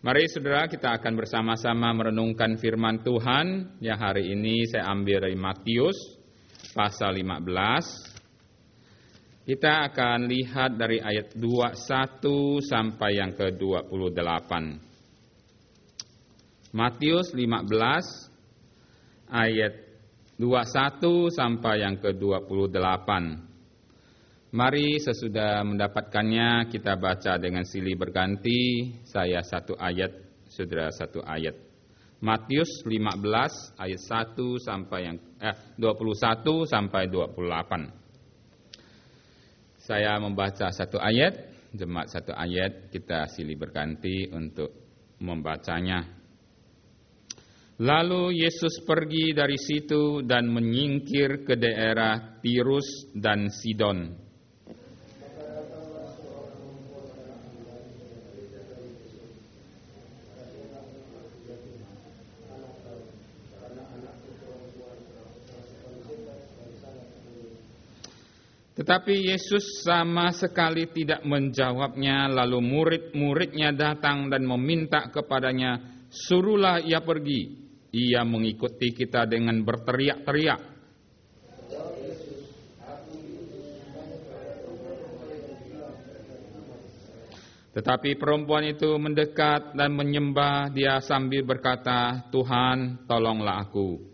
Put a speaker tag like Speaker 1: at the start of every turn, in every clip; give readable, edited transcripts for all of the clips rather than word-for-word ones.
Speaker 1: Mari saudara, kita akan bersama-sama merenungkan firman Tuhan yang hari ini saya ambil dari Matius pasal 15. Kita akan lihat dari ayat 21 sampai yang ke-28. Matius 15 ayat 21 sampai yang ke-28. Mari sesudah mendapatkannya kita baca dengan silih berganti. Saya satu ayat, saudara satu ayat. Matius 15 ayat 1 sampai yang 21 sampai 28. Saya membaca satu ayat, jemaat satu ayat, kita silih berganti untuk membacanya. Lalu Yesus pergi dari situ dan menyingkir ke daerah Tirus dan Sidon. Tetapi Yesus sama sekali tidak menjawabnya, lalu murid-muridnya datang dan meminta kepadanya, "Suruhlah ia pergi." Ia mengikuti kita dengan berteriak-teriak. Tetapi perempuan itu mendekat dan menyembah dia sambil berkata, "Tuhan, tolonglah aku."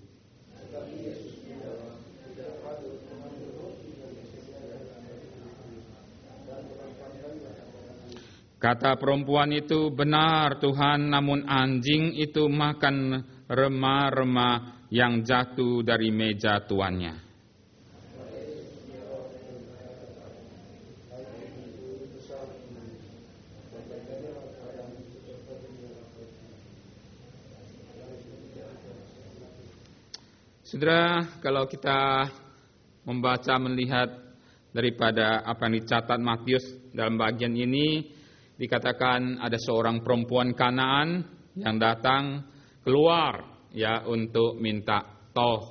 Speaker 1: Kata perempuan itu, "Benar Tuhan, namun anjing itu makan remah-remah yang jatuh dari meja tuannya." Saudara, kalau kita membaca melihat daripada apa yang dicatat Matius dalam bagian ini, dikatakan ada seorang perempuan Kanaan yang datang keluar ya untuk minta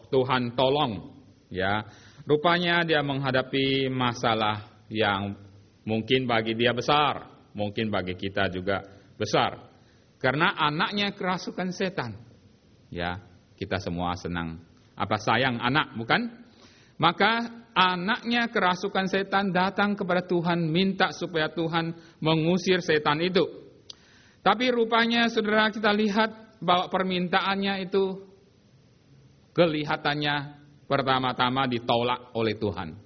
Speaker 1: Tuhan tolong ya. Rupanya dia menghadapi masalah yang mungkin bagi dia besar, mungkin bagi kita juga besar. Karena anaknya kerasukan setan. Ya, kita semua sayang anak, bukan? Maka anaknya kerasukan setan datang kepada Tuhan, minta supaya Tuhan mengusir setan itu. Tapi rupanya saudara, kita lihat bahwa permintaannya itu kelihatannya pertama-tama ditolak oleh Tuhan.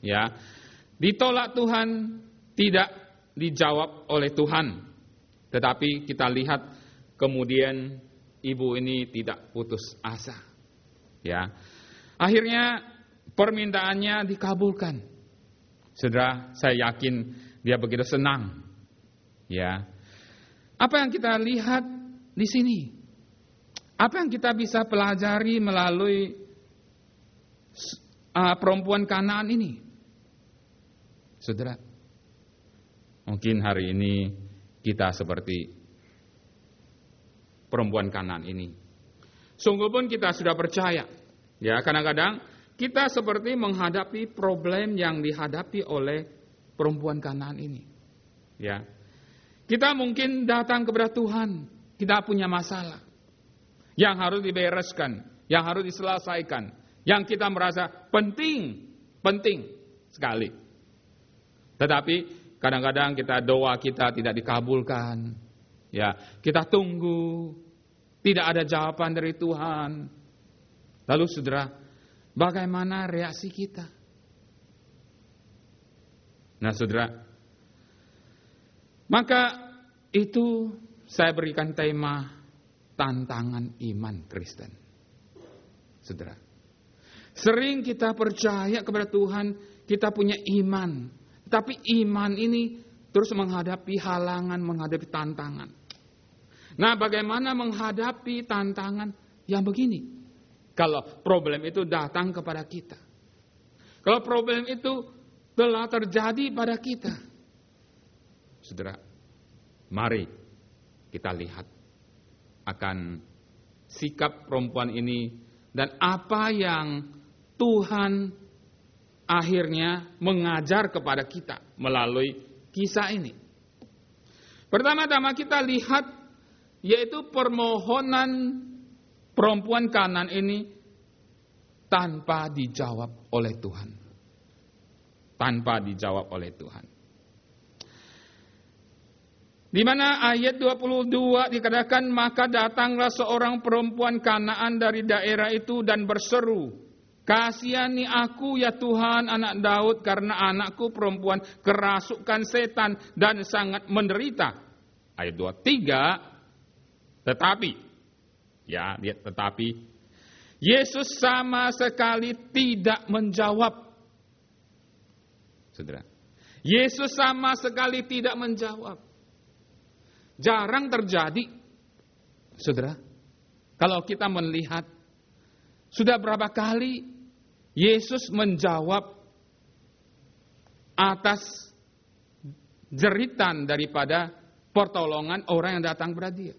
Speaker 1: Ya, ditolak Tuhan, tidak dijawab oleh Tuhan. Tetapi kita lihat kemudian ibu ini tidak putus asa. Ya, akhirnya permintaannya dikabulkan. Saudara, saya yakin dia begitu senang. Ya. Apa yang kita lihat di sini? Apa yang kita bisa pelajari melalui perempuan Kanaan ini? Saudara, mungkin hari ini kita seperti perempuan Kanaan ini. Sungguh pun kita sudah percaya. Ya, kadang-kadang kita seperti menghadapi problem yang dihadapi oleh perempuan Kanaan ini. Ya. Kita mungkin datang kepada Tuhan, kita punya masalah yang harus dibereskan, yang harus diselesaikan, yang kita merasa penting sekali. Tetapi kadang-kadang doa kita tidak dikabulkan. Ya, kita tunggu, tidak ada jawaban dari Tuhan. Lalu saudara, bagaimana reaksi kita? Nah saudara, maka itu saya berikan tema tantangan iman Kristen. Saudara, sering kita percaya kepada Tuhan, kita punya iman. Tapi iman ini terus menghadapi halangan, menghadapi tantangan. Nah, bagaimana menghadapi tantangan yang begini? Kalau problem itu datang kepada kita. Kalau problem itu telah terjadi pada kita. Saudara, mari kita lihat akan sikap perempuan ini dan apa yang Tuhan akhirnya mengajar kepada kita melalui kisah ini. Pertama-tama kita lihat yaitu permohonan perempuan Kanaan ini tanpa dijawab oleh Tuhan. Tanpa dijawab oleh Tuhan. Di mana ayat 22 dikatakan, maka datanglah seorang perempuan Kanaan dari daerah itu dan berseru, kasihani aku ya Tuhan anak Daud, karena anakku perempuan kerasukan setan dan sangat menderita. Ayat 23, tetapi, ya lihat tetapi, Yesus sama sekali tidak menjawab. Saudara, Yesus sama sekali tidak menjawab. Jarang terjadi, saudara, kalau kita melihat sudah berapa kali Yesus menjawab atas jeritan daripada pertolongan orang yang datang kepada Dia.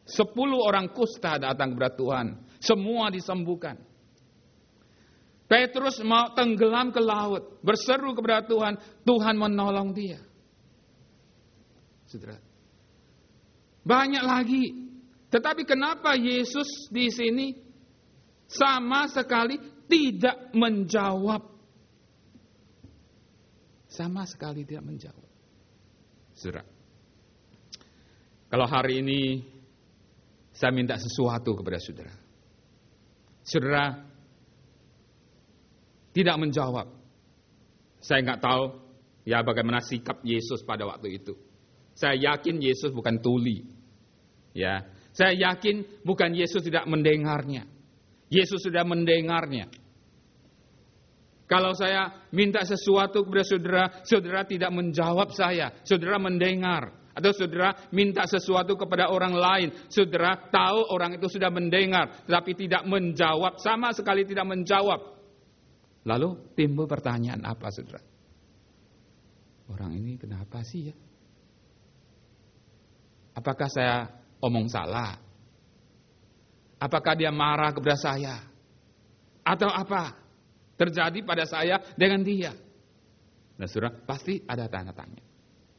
Speaker 1: 10 orang kusta datang kepada Tuhan, semua disembuhkan. Petrus mau tenggelam ke laut, berseru kepada Tuhan, Tuhan menolong dia. Saudara, banyak lagi. Tetapi kenapa Yesus di sini sama sekali tidak menjawab? Sama sekali tidak menjawab. Saudara, kalau hari ini saya minta sesuatu kepada saudara, saudara tidak menjawab, saya nggak tahu ya bagaimana sikap Yesus pada waktu itu. Saya yakin Yesus bukan tuli. Ya, saya yakin bukan Yesus tidak mendengarnya. Yesus sudah mendengarnya. Kalau saya minta sesuatu kepada saudara, saudara tidak menjawab saya, saudara mendengar. Atau saudara minta sesuatu kepada orang lain, saudara tahu orang itu sudah mendengar, tetapi tidak menjawab, sama sekali tidak menjawab. Lalu timbul pertanyaan apa, saudara? Orang ini kenapa sih ya? Apakah saya omong salah? Apakah dia marah kepada saya? Atau apa terjadi pada saya dengan dia? Nah, saudara, pasti ada tanda tanya.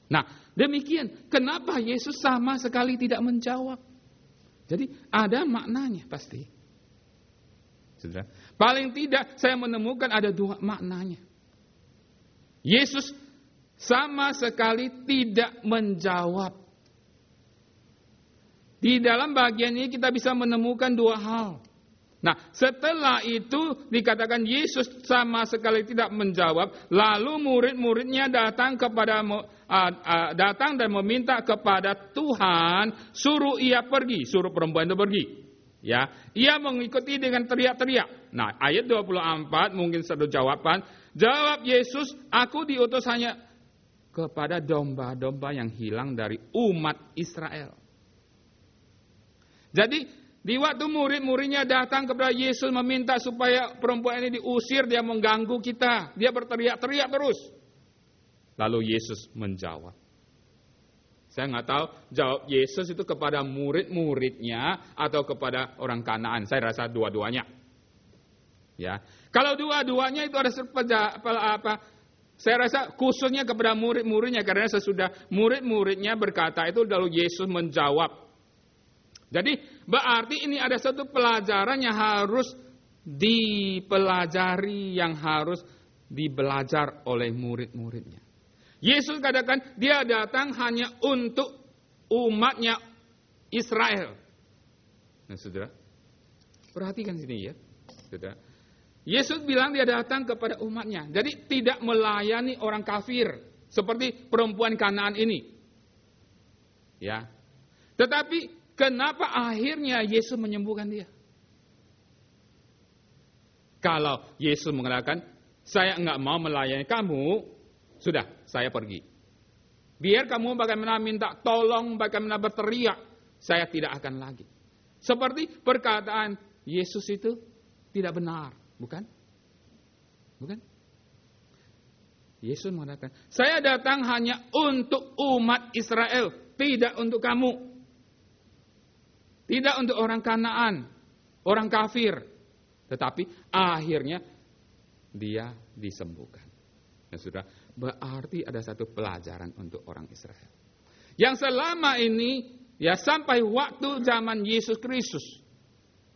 Speaker 1: Nah, demikian. Kenapa Yesus sama sekali tidak menjawab? Jadi, ada maknanya pasti. Saudara, paling tidak saya menemukan ada 2 maknanya. Yesus sama sekali tidak menjawab. Di dalam bagian ini kita bisa menemukan 2 hal. Nah, setelah itu dikatakan Yesus sama sekali tidak menjawab, lalu murid-muridnya datang dan meminta kepada Tuhan, suruh ia pergi, suruh perempuan itu pergi. Ya, ia mengikuti dengan teriak-teriak. Nah, ayat 24 mungkin satu jawaban. Jawab Yesus, aku diutus hanya kepada domba-domba yang hilang dari umat Israel. Jadi, di waktu murid-muridnya datang kepada Yesus meminta supaya perempuan ini diusir, dia mengganggu kita. Dia berteriak-teriak terus. Lalu Yesus menjawab. Saya nggak tahu jawab Yesus itu kepada murid-muridnya atau kepada orang Kanaan. Saya rasa dua-duanya. Ya, kalau dua-duanya itu ada saya rasa khususnya kepada murid-muridnya, karena sesudah murid-muridnya berkata itu lalu Yesus menjawab. Jadi berarti ini ada satu pelajaran yang harus dipelajari, yang harus dibelajar oleh murid-muridnya. Yesus katakan dia datang hanya untuk umatnya Israel. Nah, saudara, perhatikan sini ya, saudara. Yesus bilang dia datang kepada umatnya. Jadi tidak melayani orang kafir seperti perempuan Kanaan ini. Ya. Tetapi kenapa akhirnya Yesus menyembuhkan dia? Kalau Yesus mengatakan, saya enggak mau melayani kamu, sudah, saya pergi. Biar kamu bagaimana minta tolong, bagaimana berteriak, saya tidak akan lagi. Seperti perkataan Yesus itu tidak benar, bukan? Bukan? Yesus mengatakan, saya datang hanya untuk umat Israel, tidak untuk kamu. Tidak untuk orang Kanaan, orang kafir. Tetapi akhirnya dia disembuhkan. Nah, sudah berarti ada satu pelajaran untuk orang Israel. Yang selama ini ya sampai waktu zaman Yesus Kristus,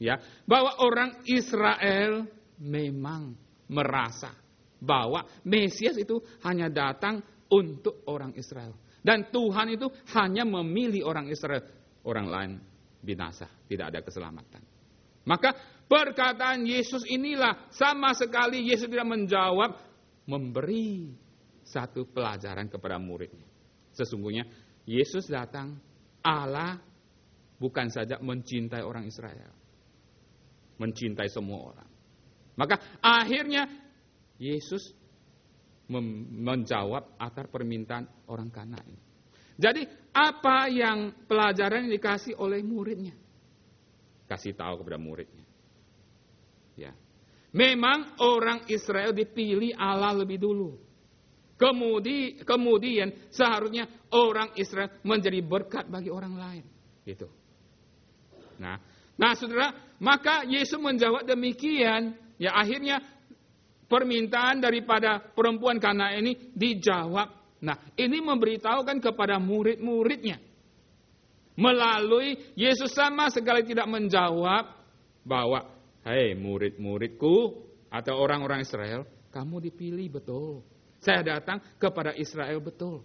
Speaker 1: ya, bahwa orang Israel memang merasa bahwa Mesias itu hanya datang untuk orang Israel. Dan Tuhan itu hanya memilih orang Israel. Orang lain binasa, tidak ada keselamatan. Maka perkataan Yesus inilah sama sekali Yesus tidak menjawab, memberi satu pelajaran kepada muridnya. Sesungguhnya Yesus datang, Allah bukan saja mencintai orang Israel, mencintai semua orang. Maka akhirnya Yesus menjawab atas permintaan orang Kanaan. Jadi apa yang pelajaran yang dikasih oleh muridnya? Kasih tahu kepada muridnya. Ya. Memang orang Israel dipilih Allah lebih dulu. Kemudian seharusnya orang Israel menjadi berkat bagi orang lain. Gitu. Nah, saudara, maka Yesus menjawab demikian. Ya, akhirnya permintaan daripada perempuan Kanaan ini dijawab. Nah, ini memberitahukan kepada murid-muridnya. Melalui Yesus sama sekali tidak menjawab bahwa, hei murid-muridku atau orang-orang Israel, kamu dipilih betul. Saya datang kepada Israel betul.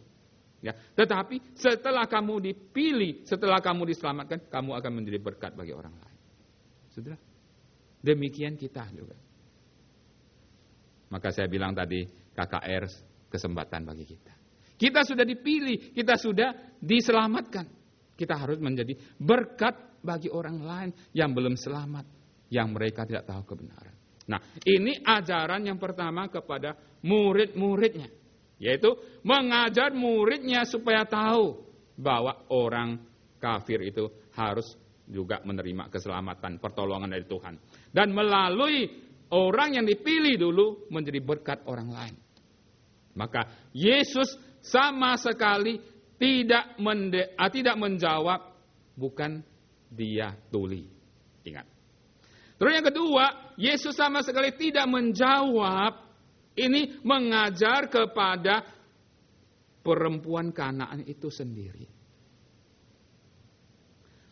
Speaker 1: Ya, tetapi setelah kamu dipilih, setelah kamu diselamatkan, kamu akan menjadi berkat bagi orang lain. Saudara, demikian kita juga. Maka saya bilang tadi, KKR kesempatan bagi kita. Kita sudah dipilih, kita sudah diselamatkan. Kita harus menjadi berkat bagi orang lain yang belum selamat, yang mereka tidak tahu kebenaran. Nah, ini ajaran yang pertama kepada murid-muridnya, yaitu mengajar muridnya supaya tahu bahwa orang kafir itu harus juga menerima keselamatan, pertolongan dari Tuhan. Dan melalui orang yang dipilih dulu menjadi berkat orang lain. Maka Yesus sama sekali tidak menjawab, bukan dia tuli. Ingat. Terus yang kedua, Yesus sama sekali tidak menjawab, ini mengajar kepada perempuan Kanaan itu sendiri.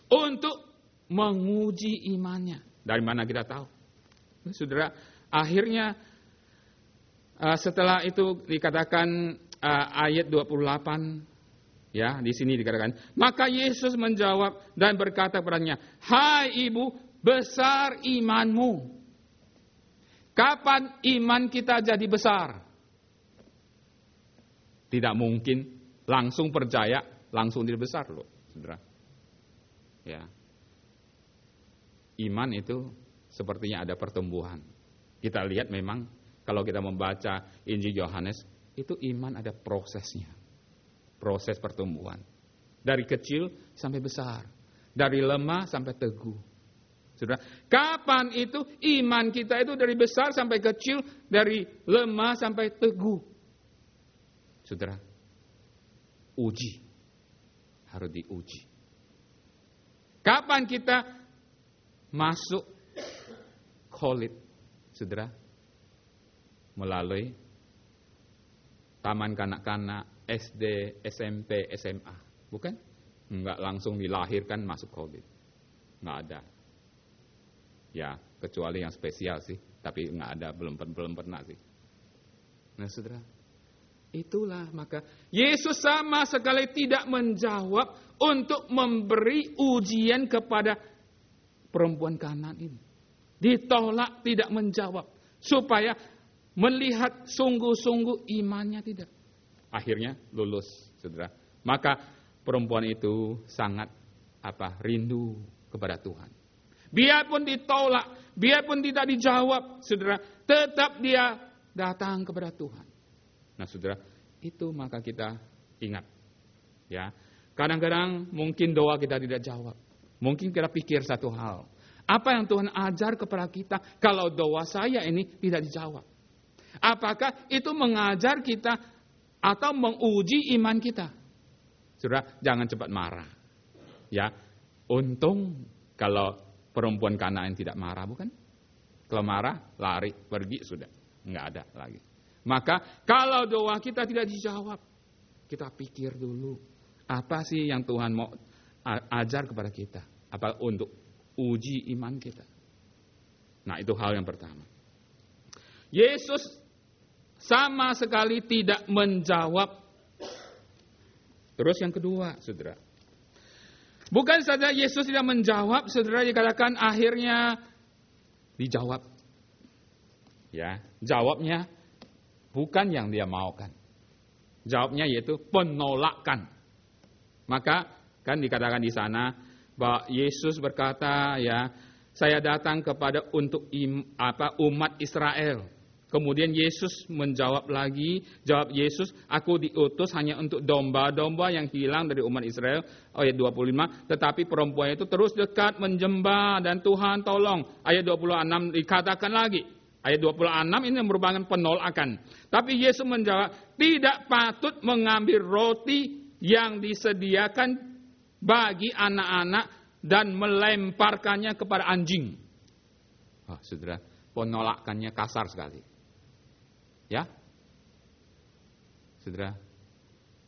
Speaker 1: Untuk menguji imannya. Dari mana kita tahu? Saudara, akhirnya setelah itu dikatakan ayat 28, ya, di sini dikatakan, maka Yesus menjawab dan berkata kepadanya, hai ibu, besar imanmu. Kapan iman kita jadi besar? Tidak mungkin langsung percaya, langsung jadi besar loh, saudara. Ya. Iman itu sepertinya ada pertumbuhan. Kita lihat memang kalau kita membaca Injil Yohanes, itu iman ada prosesnya. Proses pertumbuhan. Dari kecil sampai besar. Dari lemah sampai teguh. Saudara, kapan itu iman kita itu dari besar sampai kecil, dari lemah sampai teguh? Saudara, uji. Harus diuji. Kapan kita masuk Kholid, saudara? Melalui taman kanak-kanak, SD, SMP, SMA. Bukan? Enggak langsung dilahirkan masuk Kholid. Enggak ada. Ya, kecuali yang spesial sih. Tapi enggak ada, belum pernah sih. Nah, saudara, itulah maka Yesus sama sekali tidak menjawab untuk memberi ujian kepada perempuan Kanaan ini. Ditolak, tidak menjawab. Supaya melihat sungguh-sungguh imannya tidak. Akhirnya lulus, saudara. Maka perempuan itu sangat rindu kepada Tuhan. Biarpun ditolak, biarpun tidak dijawab, saudara, tetap dia datang kepada Tuhan. Nah, saudara, itu maka kita ingat. Ya, kadang-kadang mungkin doa kita tidak jawab. Mungkin kita pikir satu hal. Apa yang Tuhan ajar kepada kita kalau doa saya ini tidak dijawab? Apakah itu mengajar kita atau menguji iman kita? Saudara, jangan cepat marah. Ya, untung kalau perempuan Kanaan tidak marah, bukan? Kalau marah, lari, pergi, sudah. Enggak ada lagi. Maka kalau doa kita tidak dijawab, kita pikir dulu. Apa sih yang Tuhan mau ajar kepada kita, apa untuk uji iman kita. Nah, itu hal yang pertama. Yesus sama sekali tidak menjawab. Terus yang kedua, saudara. Bukan saja Yesus tidak menjawab, saudara, dikatakan akhirnya dijawab. Ya, jawabnya bukan yang dia maukan. Jawabnya yaitu penolakan. Maka kan dikatakan di sana bahwa Yesus berkata, ya, saya datang kepada untuk umat Israel. Kemudian Yesus menjawab lagi, jawab Yesus, aku diutus hanya untuk domba-domba yang hilang dari umat Israel. Ayat 25, tetapi perempuan itu terus dekat menjembah dan Tuhan tolong. Ayat 26 dikatakan lagi. Ayat 26 ini merupakan penolakan. Tapi Yesus menjawab, tidak patut mengambil roti yang disediakan bagi anak-anak dan melemparkannya kepada anjing. Oh, saudara, penolakannya kasar sekali. Ya, saudara,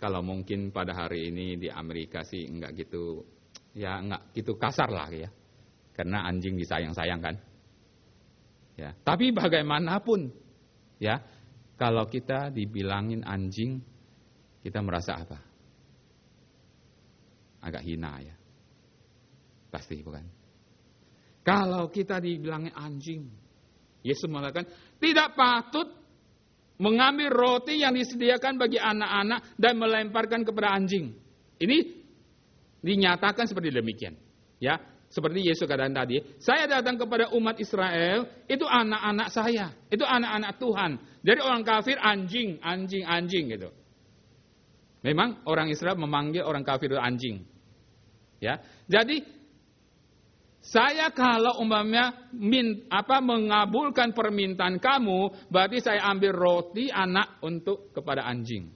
Speaker 1: kalau mungkin pada hari ini di Amerika sih enggak gitu kasar lah ya, karena anjing disayang-sayang kan. Ya, tapi bagaimanapun, ya, kalau kita dibilangin anjing, kita merasa apa? Agak hina ya, pasti bukan? Kalau kita dibilangin anjing, Yesus mengatakan tidak patut mengambil roti yang disediakan bagi anak-anak dan melemparkan kepada anjing. Ini dinyatakan seperti demikian. Ya, seperti Yesus katakan tadi, saya datang kepada umat Israel, itu anak-anak saya, itu anak-anak Tuhan. Jadi orang kafir anjing gitu. Memang orang Israel memanggil orang kafir itu anjing. Ya, jadi saya kalau umpamanya mengabulkan permintaan kamu, berarti saya ambil roti anak untuk kepada anjing.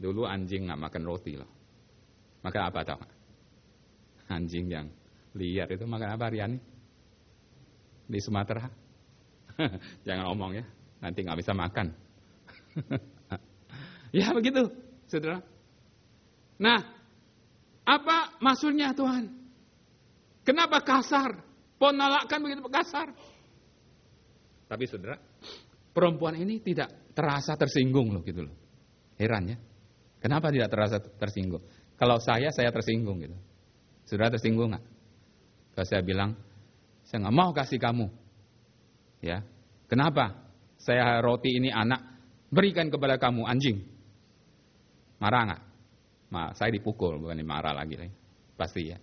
Speaker 1: Dulu anjing nggak makan roti loh. Makan apa tahu? Anjing yang liar itu makan apa, Riani? Di Sumatera? Jangan omong ya, nanti nggak bisa makan. Ya begitu, saudara. Nah, apa maksudnya Tuhan? Kenapa kasar? Penolakan begitu kasar. Tapi saudara, perempuan ini tidak terasa tersinggung loh gitu loh. Heran ya. Kenapa tidak terasa tersinggung? Kalau saya tersinggung gitu. Saudara tersinggung nggak? Kalau saya bilang, saya nggak mau kasih kamu. Ya, kenapa? Saya roti ini anak berikan kepada kamu anjing. Marah nggak? Saya dipukul, bukan dimarah lagi. Pasti ya.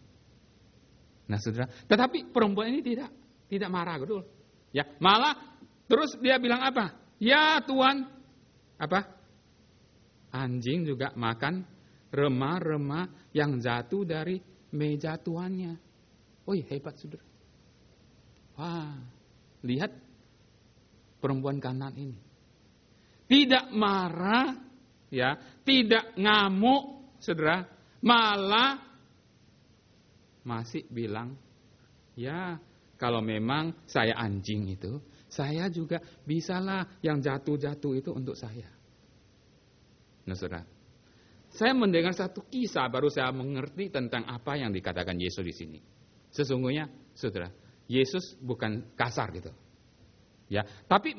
Speaker 1: Nah saudara, tetapi perempuan ini tidak marah, betul. Ya, malah terus dia bilang apa? Ya Tuhan, apa? Anjing juga makan remah-remah yang jatuh dari meja tuannya. Wih, hebat saudara. Wah, lihat perempuan Kanaan ini. Tidak marah, ya, tidak ngamuk, saudara, malah masih bilang, ya kalau memang saya anjing itu, saya juga bisalah yang jatuh-jatuh itu untuk saya. Nah saudara, saya mendengar satu kisah baru saya mengerti tentang apa yang dikatakan Yesus di sini. Sesungguhnya, saudara, Yesus bukan kasar gitu. Ya, tapi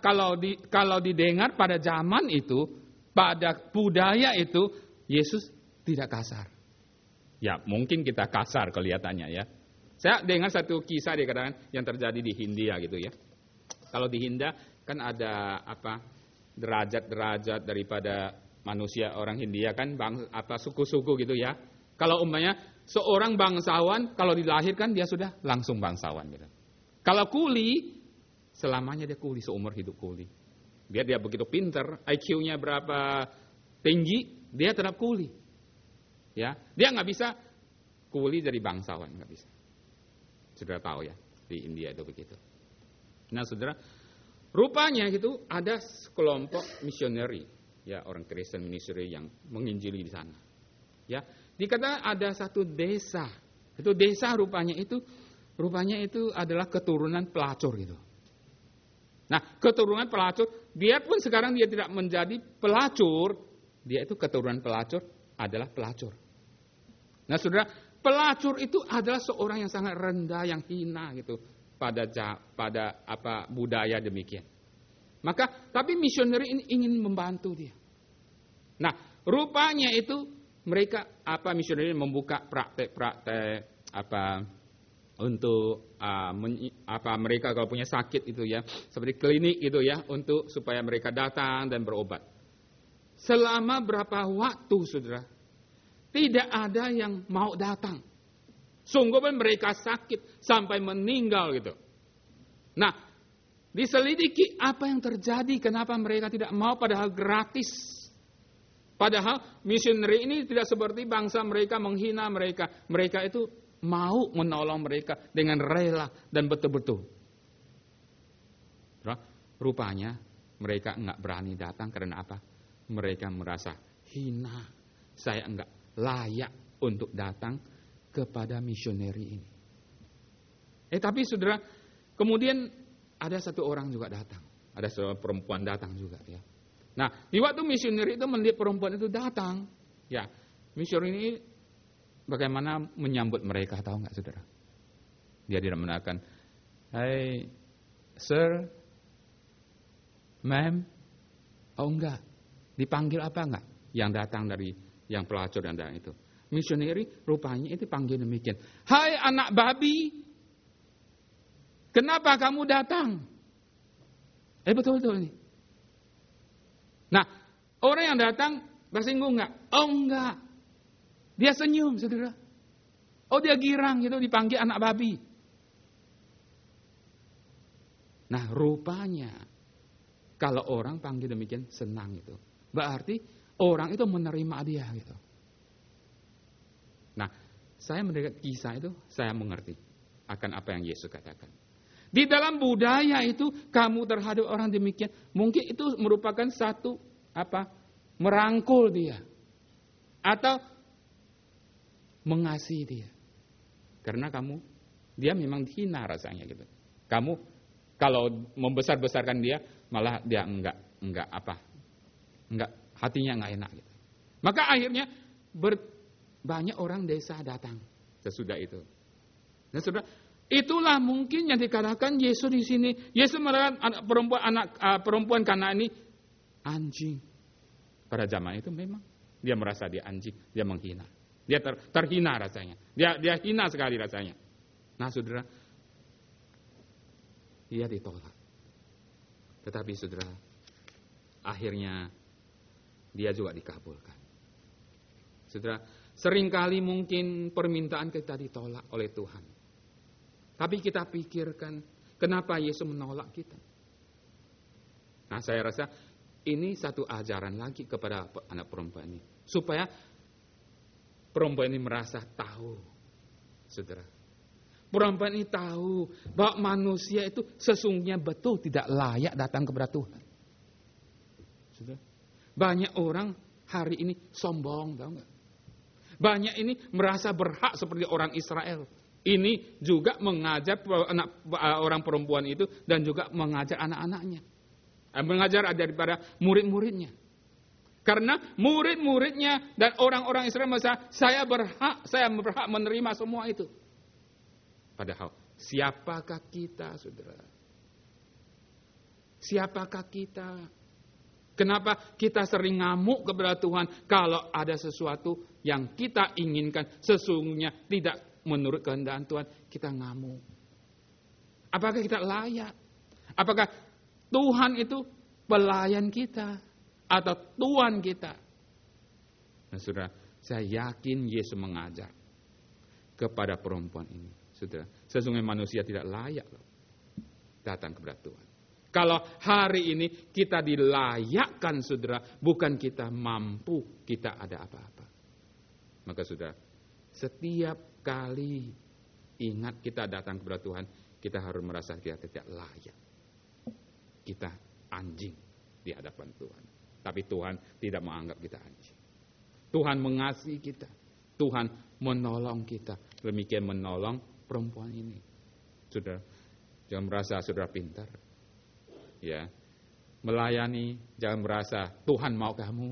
Speaker 1: kalau didengar pada zaman itu, pada budaya itu, Yesus tidak kasar. Ya, mungkin kita kasar kelihatannya ya. Saya dengar satu kisah dikatakan yang terjadi di Hindia gitu ya. Kalau di Hindia kan ada derajat-derajat daripada manusia orang Hindia kan suku-suku gitu ya. Kalau umpamanya seorang bangsawan kalau dilahirkan dia sudah langsung bangsawan gitu. Kalau kuli selamanya dia kuli, seumur hidup kuli. Biar dia begitu pinter, IQ-nya berapa tinggi, dia tetap kuli. Ya, dia nggak bisa kuli dari bangsawan, nggak bisa. Saudara tahu ya, di India itu begitu. Nah, saudara, rupanya gitu ada kelompok misioneri, ya orang Kristen misioneri yang menginjili di sana. Ya, dikatakan ada satu desa, itu desa rupanya itu adalah keturunan pelacur gitu. Nah, keturunan pelacur, biarpun sekarang dia tidak menjadi pelacur, dia itu keturunan pelacur adalah pelacur. Nah, saudara, pelacur itu adalah seorang yang sangat rendah, yang hina gitu pada budaya demikian. Maka, tapi misioneri ini ingin membantu dia. Nah, rupanya itu mereka misioneri membuka praktek-praktek untuk mereka kalau punya sakit itu ya, seperti klinik itu ya, untuk supaya mereka datang dan berobat. Selama berapa waktu, saudara, tidak ada yang mau datang. Sungguh pun mereka sakit sampai meninggal gitu. Nah, diselidiki apa yang terjadi, kenapa mereka tidak mau, padahal gratis. Padahal misioneri ini tidak seperti bangsa mereka menghina mereka. Mereka itu mau menolong mereka dengan rela dan betul-betul. Rupanya mereka enggak berani datang karena apa? Mereka merasa hina. Saya enggak layak untuk datang kepada misioneri ini. Tapi saudara, kemudian ada satu orang juga datang. Ada seorang perempuan datang juga ya. Nah, di waktu misioneri itu melihat perempuan itu datang, ya, misioneri ini bagaimana menyambut mereka, tahu nggak saudara? Dia tidak mengatakan, "Hey, sir, ma'am," oh enggak. Dipanggil apa enggak? Yang datang dari yang pelacur yang datang itu. Misioneri rupanya itu panggil demikian. "Hai anak babi, kenapa kamu datang?" Betul-betul ini. Nah, orang yang datang tersinggung enggak? Oh enggak. Dia senyum, saudara. Oh dia girang gitu, dipanggil anak babi. Nah, rupanya kalau orang panggil demikian senang itu. Berarti orang itu menerima dia gitu. Nah, saya mendengar kisah itu, saya mengerti akan apa yang Yesus katakan. Di dalam budaya itu, kamu terhadap orang demikian, mungkin itu merupakan satu merangkul dia. Atau mengasihi dia. Karena dia memang hina rasanya gitu. Kamu kalau membesar-besarkan dia, malah dia enggak hatinya enggak enak gitu. Maka akhirnya banyak orang desa datang sesudah itu. Nah, saudara, itulah mungkin yang dikatakan Yesus di sini. Yesus mengatakan perempuan Kanaan ini anjing. Pada zaman itu memang dia merasa dia anjing, dia menghina. Dia terhina rasanya. Dia hina sekali rasanya. Nah, saudara, dia ditolak. Tetapi saudara, akhirnya dia juga dikabulkan. Saudara, seringkali mungkin permintaan kita ditolak oleh Tuhan. Tapi kita pikirkan, kenapa Yesus menolak kita? Nah, saya rasa ini satu ajaran lagi kepada anak perempuan ini. Supaya perempuan ini merasa tahu, saudara. Perempuan ini tahu bahwa manusia itu sesungguhnya betul tidak layak datang kepada Tuhan. Saudara, banyak orang hari ini sombong, tahu nggak? Banyak ini merasa berhak seperti orang Israel. Ini juga mengajar orang perempuan itu dan juga mengajar anak-anaknya. Mengajar daripada murid-muridnya. Karena murid-muridnya dan orang-orang Israel merasa saya berhak menerima semua itu. Padahal siapakah kita, saudara? Siapakah kita? Kenapa kita sering ngamuk kepada Tuhan kalau ada sesuatu yang kita inginkan sesungguhnya tidak menurut kehendak Tuhan, kita ngamuk. Apakah kita layak? Apakah Tuhan itu pelayan kita atau Tuhan kita? Nah, saudara, saya yakin Yesus mengajar kepada perempuan ini. Saudara, sesungguhnya manusia tidak layak loh datang kepada Tuhan. Kalau hari ini kita dilayakkan, saudara, bukan kita mampu, kita ada apa-apa. Maka saudara, setiap kali ingat kita datang kepada Tuhan, kita harus merasa kita tidak layak. Kita anjing di hadapan Tuhan. Tapi Tuhan tidak menganggap kita anjing. Tuhan mengasihi kita. Tuhan menolong kita. Demikian menolong perempuan ini. Saudara, jangan merasa saudara pintar. Ya, melayani, jangan merasa Tuhan mau kamu.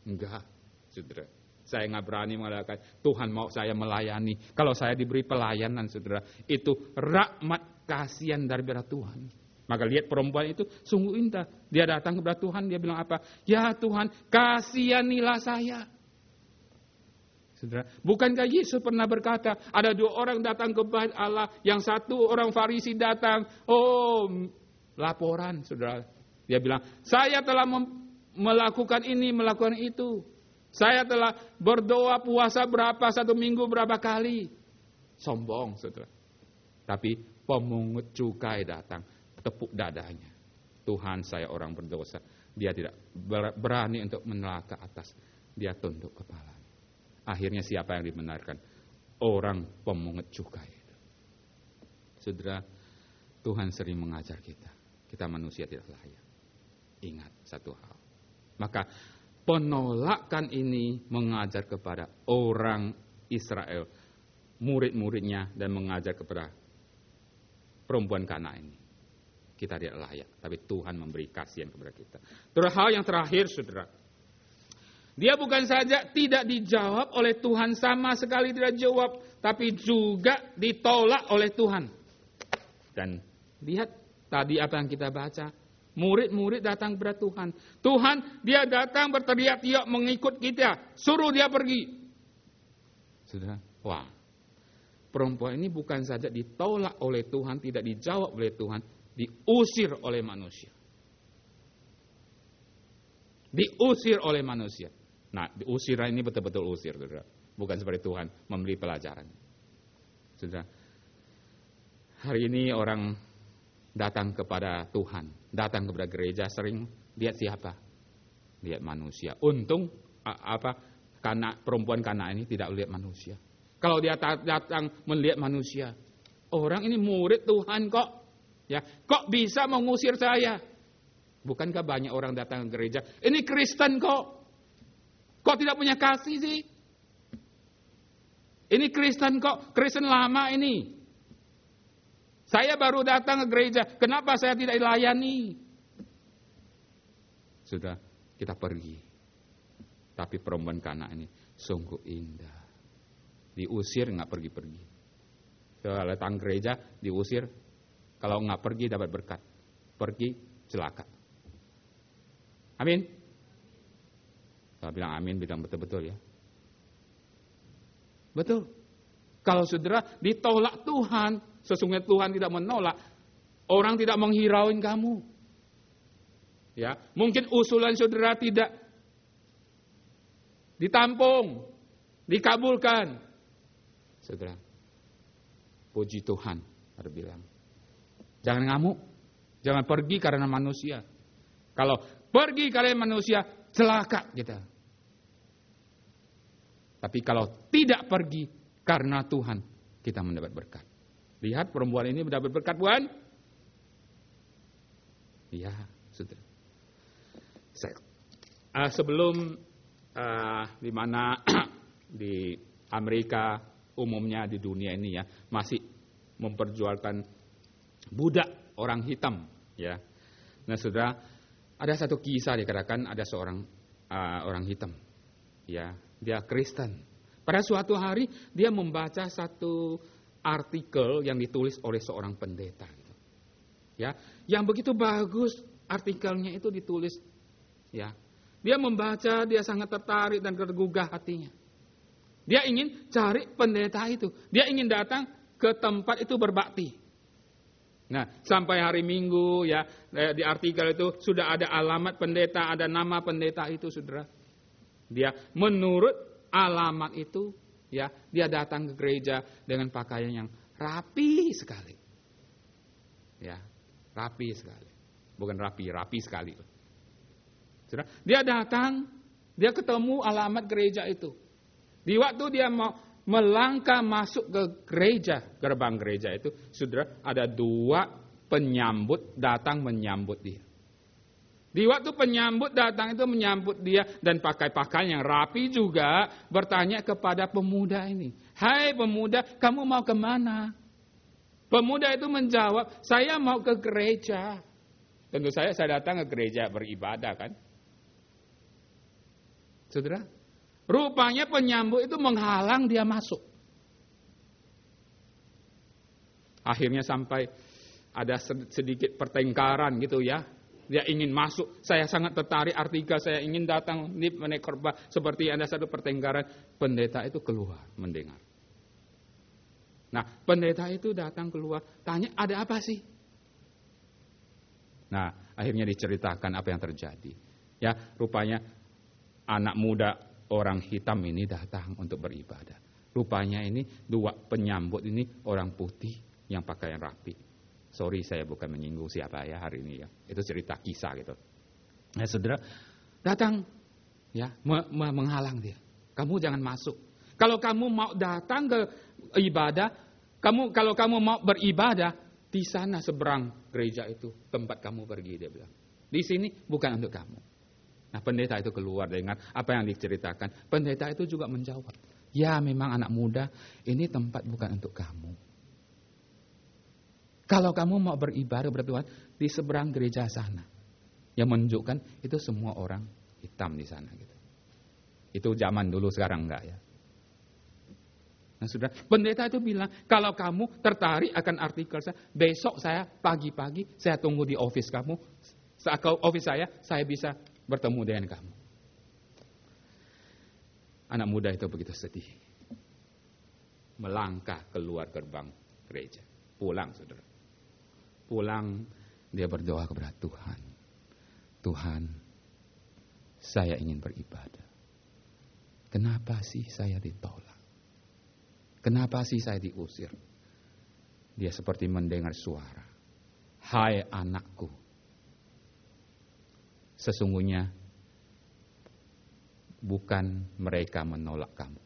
Speaker 1: Enggak, saudara. Saya nggak berani mengatakan, Tuhan mau saya melayani. Kalau saya diberi pelayanan, saudara, itu rahmat kasihan daripada Tuhan. Maka lihat perempuan itu sungguh indah. Dia datang kepada Tuhan, dia bilang apa? Ya Tuhan, kasihanilah saya. Saudara, bukankah Yesus pernah berkata, ada 2 orang datang kepada Allah, yang satu orang Farisi datang, laporan, saudara. Dia bilang, saya telah melakukan ini, melakukan itu. Saya telah berdoa puasa satu minggu berapa kali. Sombong, saudara. Tapi pemungut cukai datang, tepuk dadanya. Tuhan, saya orang berdosa. Dia tidak berani untuk menolak ke atas. Dia tunduk kepala. Akhirnya siapa yang dibenarkan? Orang pemungut cukai. Saudara, Tuhan sering mengajar kita. Kita manusia tidak layak. Ingat satu hal. Maka penolakan ini mengajar kepada orang Israel, murid-muridnya, dan mengajar kepada perempuan Kana ini. Kita tidak layak, tapi Tuhan memberi kasihan kepada kita. Terus hal yang terakhir, saudara. Dia bukan saja tidak dijawab oleh Tuhan, sama sekali tidak jawab, tapi juga ditolak oleh Tuhan. Dan lihat tadi apa yang kita baca. Murid-murid datang kepada Tuhan. Tuhan, dia datang berteriak-teriak mengikut kita. Suruh dia pergi. Sudah, wah. Perempuan ini bukan saja ditolak oleh Tuhan, tidak dijawab oleh Tuhan, diusir oleh manusia. Diusir oleh manusia. Nah, diusir ini betul-betul usir, saudara. Bukan seperti Tuhan memberi pelajaran. Saudara, hari ini orang datang kepada Tuhan, datang kepada gereja, sering lihat siapa? Lihat manusia. Untung karena perempuan Kana ini tidak lihat manusia. Kalau dia datang melihat manusia, orang ini murid Tuhan kok, ya, kok bisa mengusir saya? Bukankah banyak orang datang ke gereja, ini Kristen kok tidak punya kasih sih? Ini Kristen kok, Kristen lama ini. Saya baru datang ke gereja, kenapa saya tidak dilayani? Sudah, kita pergi. Tapi perempuan Kana ini sungguh indah. Diusir nggak pergi-pergi. Kalau datang gereja diusir, kalau nggak pergi dapat berkat. Pergi celaka. Amin. Kalau bilang amin, bilang betul-betul ya. Betul. Kalau saudara ditolak Tuhan, sesungguhnya Tuhan tidak menolak. Orang tidak menghirauin kamu. Ya, mungkin usulan saudara tidak ditampung, dikabulkan. Saudara, puji Tuhan, ada bilang. Jangan ngamuk, jangan pergi karena manusia. Kalau pergi karena manusia, celaka kita. Tapi kalau tidak pergi karena Tuhan, kita mendapat berkat. Lihat perempuan ini mendapat berkat, bukan? Iya, saudara. Sebelum di mana di Amerika umumnya di dunia ini ya masih memperjualkan budak orang hitam ya. Nah, saudara, ada satu kisah dikatakan ada seorang orang hitam ya. Dia Kristen. Pada suatu hari dia membaca satu artikel yang ditulis oleh seorang pendeta. Gitu. Ya, yang begitu bagus artikelnya itu ditulis. Ya, dia membaca, dia sangat tertarik dan tergugah hatinya. Dia ingin cari pendeta itu. Dia ingin datang ke tempat itu berbakti. Nah, sampai hari Minggu ya di artikel itu sudah ada alamat pendeta, ada nama pendeta itu, saudara. Dia menurut alamat itu, ya, dia datang ke gereja dengan pakaian yang rapi sekali. Ya, rapi sekali. Bukan rapi sekali. Saudara, dia datang, dia ketemu alamat gereja itu. Di waktu dia mau melangkah masuk ke gereja, gerbang gereja itu, saudara, ada 2 penyambut datang menyambut dia. Di waktu penyambut datang itu menyambut dia dan pakai pakaian yang rapi juga, bertanya kepada pemuda ini, "Hai pemuda, kamu mau kemana?" Pemuda itu menjawab, "Saya mau ke gereja." Tentu saya datang ke gereja beribadah kan. Saudara, Rupanya penyambut itu menghalang dia masuk. Akhirnya sampai ada sedikit pertengkaran gitu ya. Dia ingin masuk, saya sangat tertarik artikel, saya ingin datang di menaik khotbah, seperti ada satu pertengkaran. Pendeta itu keluar mendengar. Nah, pendeta itu datang keluar, tanya ada apa sih? Nah, akhirnya diceritakan apa yang terjadi. Ya, rupanya anak muda orang hitam ini datang untuk beribadah. Rupanya ini dua penyambut ini orang putih yang pakaian rapi. Sorry, saya bukan menyinggung siapa ya hari ini ya. Itu cerita kisah gitu. Nah, saudara datang ya menghalang dia. Kamu jangan masuk. Kalau kamu mau datang ke ibadah, kalau kamu mau beribadah di sana seberang gereja itu tempat kamu pergi, dia bilang. Di sini bukan untuk kamu. Nah, pendeta itu keluar dengan apa yang diceritakan. Pendeta itu juga menjawab, ya memang anak muda, ini tempat bukan untuk kamu. Kalau kamu mau beribadah kepada Tuhan di seberang gereja sana, yang menunjukkan itu semua orang hitam di sana gitu. Itu zaman dulu, sekarang enggak ya. Nah, saudara, pendeta itu bilang, kalau kamu tertarik akan artikel saya, besok saya pagi-pagi saya tunggu di office kamu, office saya bisa bertemu dengan kamu. Anak muda itu begitu sedih, melangkah keluar gerbang gereja, pulang saudara. Pulang, dia berdoa kepada Tuhan. Tuhan, saya ingin beribadah. Kenapa sih saya ditolak? Kenapa sih saya diusir? Dia seperti mendengar suara. Hai anakku, sesungguhnya bukan mereka menolak kamu.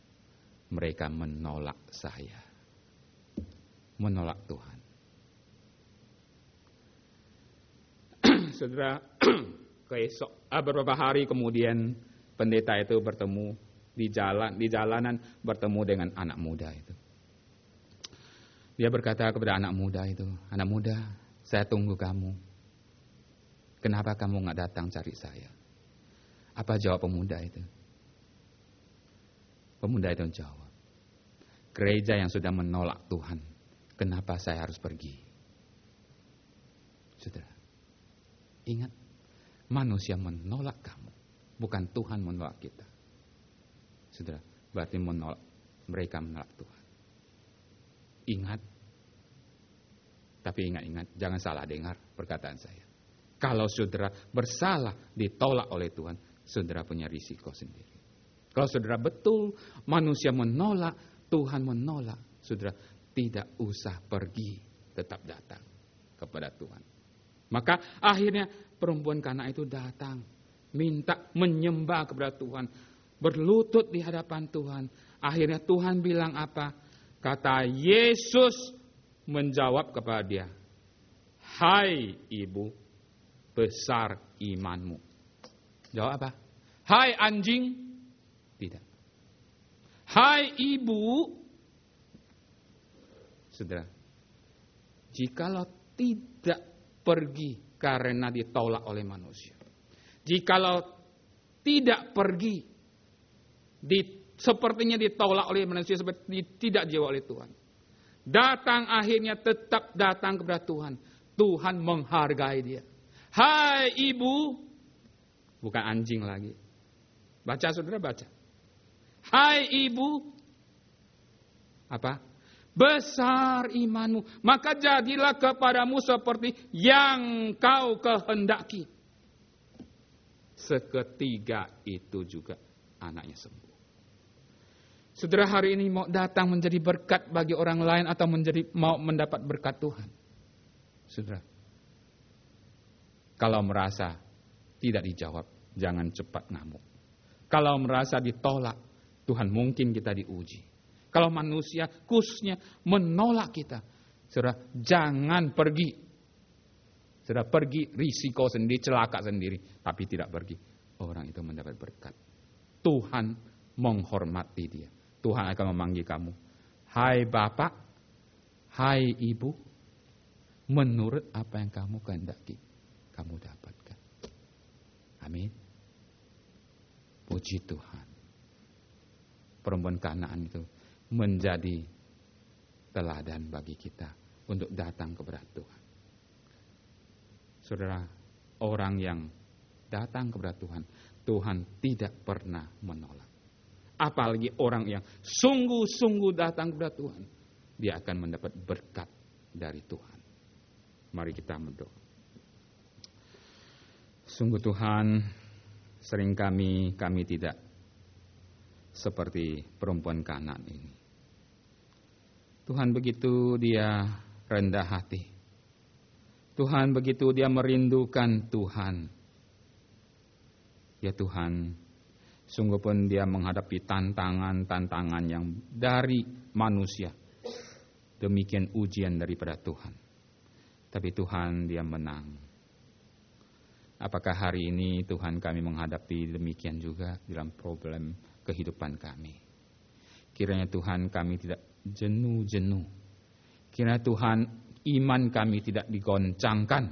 Speaker 1: Mereka menolak saya. Menolak Tuhan. Saudara, beberapa hari kemudian pendeta itu bertemu di jalanan bertemu dengan anak muda itu. Dia berkata kepada anak muda itu, anak muda, saya tunggu kamu. Kenapa kamu nggak datang cari saya? Apa jawab pemuda itu? Pemuda itu jawab, gereja yang sudah menolak Tuhan, kenapa saya harus pergi? Saudara, ingat, manusia menolak kamu, bukan Tuhan menolak kita. Saudara, berarti mereka menolak Tuhan. Ingat, tapi ingat, jangan salah dengar perkataan saya. Kalau saudara bersalah ditolak oleh Tuhan, saudara punya risiko sendiri. Kalau saudara betul manusia menolak, Tuhan menolak, saudara tidak usah pergi, tetap datang kepada Tuhan. Maka akhirnya perempuan Kana itu datang, minta menyembah kepada Tuhan, berlutut di hadapan Tuhan. Akhirnya Tuhan bilang apa? Kata Yesus menjawab kepada dia, hai ibu, besar imanmu. Jawab apa? Hai anjing? Tidak. Hai ibu. Saudara, jikalau tidak pergi karena ditolak oleh manusia, jikalau tidak pergi sepertinya ditolak oleh manusia, seperti tidak dijawab oleh Tuhan, datang akhirnya tetap datang kepada Tuhan, Tuhan menghargai dia. Hai ibu, bukan anjing lagi. Baca saudara, baca. Hai ibu, apa? Besar imanmu, maka jadilah kepadamu seperti yang kau kehendaki. Seketika itu juga anaknya sembuh. Saudara, hari ini mau datang menjadi berkat bagi orang lain atau mau mendapat berkat Tuhan? Saudara, kalau merasa tidak dijawab, jangan cepat ngamuk. Kalau merasa ditolak, Tuhan mungkin kita diuji. Kalau manusia khususnya menolak kita, saudara, jangan pergi. Saudara, pergi risiko sendiri, celaka sendiri, tapi tidak pergi. Orang itu mendapat berkat. Tuhan menghormati dia. Tuhan akan memanggil kamu. Hai Bapak, hai Ibu, menurut apa yang kamu kehendaki, kamu dapatkan. Amin. Puji Tuhan. perempuan Kanaan itu menjadi teladan bagi kita untuk datang kepada Tuhan. Saudara, orang yang datang kepada Tuhan, Tuhan tidak pernah menolak. Apalagi orang yang sungguh-sungguh datang kepada Tuhan, dia akan mendapat berkat dari Tuhan. Mari kita berdoa. Sungguh Tuhan, sering kami tidak seperti perempuan Kanaan ini. Tuhan begitu dia rendah hati. Tuhan begitu dia merindukan Tuhan. Ya Tuhan, sungguh pun dia menghadapi tantangan-tantangan yang dari manusia. Demikian ujian daripada Tuhan. Tapi Tuhan dia menang. Apakah hari ini Tuhan kami menghadapi demikian juga dalam problem kehidupan kami? Kiranya Tuhan kami tidak jenuh-jenuh. Kiranya Tuhan iman kami tidak digoncangkan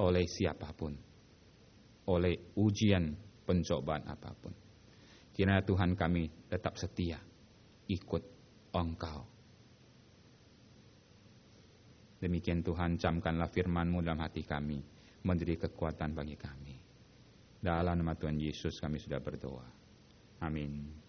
Speaker 1: oleh siapapun, oleh ujian pencobaan apapun. Kiranya Tuhan kami tetap setia ikut Engkau. Demikian Tuhan, camkanlah firman-Mu dalam hati kami, menjadi kekuatan bagi kami. Dalam nama Tuhan Yesus kami sudah berdoa. Amin.